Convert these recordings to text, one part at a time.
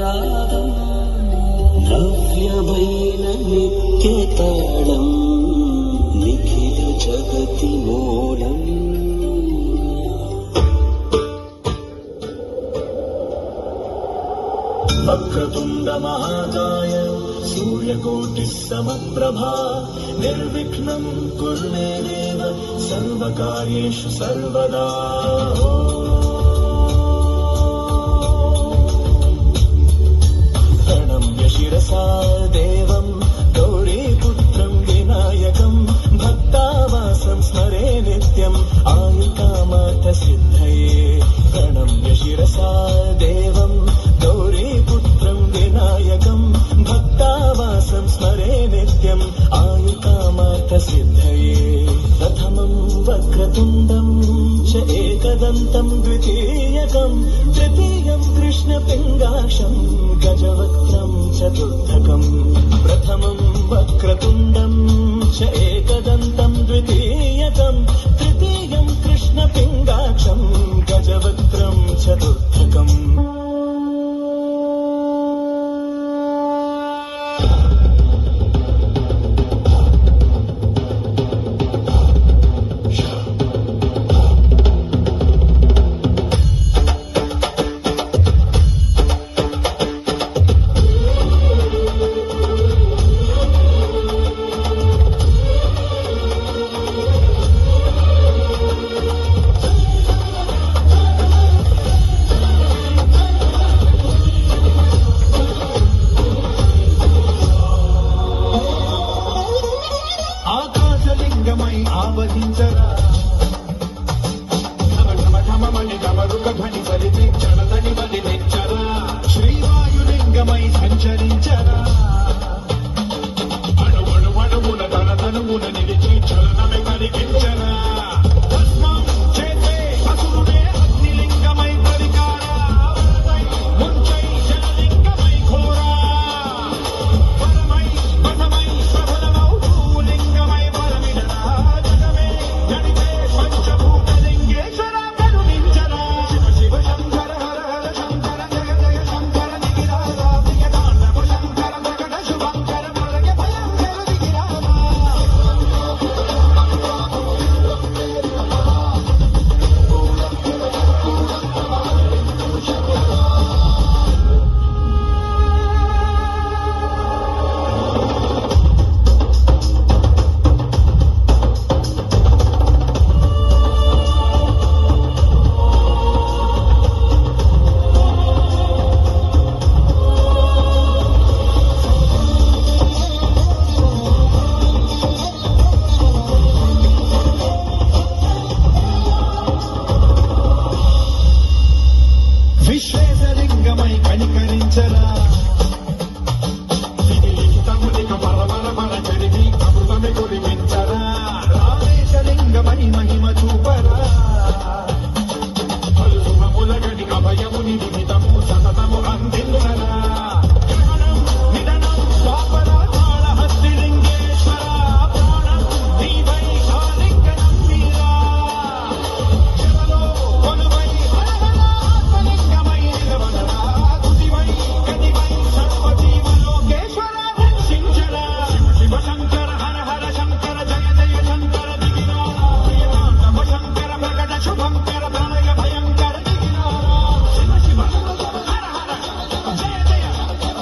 రాగం నవ్యమైన నిత్యతాళం నిఖిల జగతి మూలం వక్రతుండ మహాకాయ సూర్యకోటి సమప్రభా నిర్విఘ్నం కురు మే దేవ సర్వకార్యేషు సర్వదా ప్రణమ్య శిరసా దేవం గౌరీపుత్రం వినాయకం భక్తావాసం స్మరే నిత్యం ఆయుకామార్థ సిద్ధయే ప్రణమ్య శిరసా దేవం గౌరీపుత్రం వినాయకం భక్తావాసం స్మరే నిత్యం ఆయుకామార్థ సిద్ధయే ప్రథమం వక్రతుండం చ ఏకదంతం ద్వితీయకం తృతీయం కృష్ణపింగాక్షం గజవక్త్రం చతుర్థకం ప్రథమం వక్రతుండం చ ఏకదంతం ద్వితీయకం తృతీయం కృష్ణపింగాక్షం గజవక్త్రం చతుర్థకం ఆకాశలింగమై ఆవహించరా ఘమఘమఘమమని గమరుక ధ్వని ఫలితి క్షణతని బలి నిచ్చరా శ్రీవాయులింగమై సంచరించరా అణువణువణువున తనతనువున నిలిచి చలనమే కలిగించరా భస్మం చేసే అసురుడే అగ్నిలింగమై పరికారా ముంచై జలలింగమై ఘోరా పరమై పదమై ప్రబలమౌ లింగమై పరమిడరా జగమే గణితే పంచభూతలింగేశ్వర కరుణించరా శివ శివ శంకర హర హర శంకర జయ జయ శంకర దిగిరారా ప్రియతాండవ శంకర ప్రకట శుభంకర ప్రళయ భయంకర దిగిరారా విశ్వేశలింగమై కనికరించరా విధిలిఖితమునిక పరమరమర చరిమి అమృతమి కురిమించరా రామేశలింగమై మహిమ చూపరా పలు శుభముల గణిక భయముని నిమితము సతతము అందించరా గ్రహణం నిధనం స్వాపర కాళహస్తిలింగేశ్వర ప్రాణం నీవై కాలింగనం మీరా జగలో కొలువై హరహరాత్మలింగమై నిలవనరా తుదివై గదివై సర్వజీవలోకేశ్వర రక్షించరా శివ శివ శంకర హర హర శంకర జయ జయ శంకర దిగిరారా ప్రియతాండవ శంకర ప్రకట శుభంకర ప్రళయ భయంకర దిగిరారా శివ శివ హర హర జయ జయ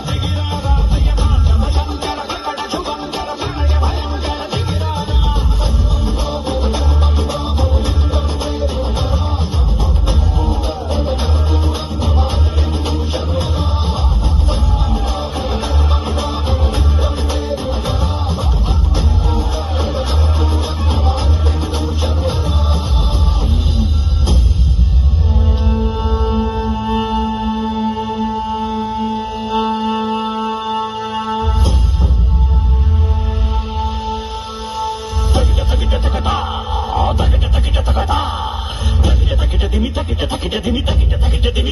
దిగిరారా ప్రియతాండవ శంకర ప్రకట శుభంకర ప్రళయ భయంకర దిగిరారా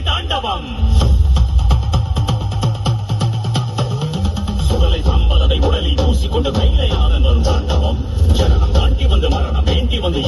తాండవం சுடலை சம்பலதை உடலில் பூசிக்கொண்டு கையிலை ஆனந்தம் தாண்டவம் ஜனனம் தாண்டி வந்து மரணம் வேண்டி வந்து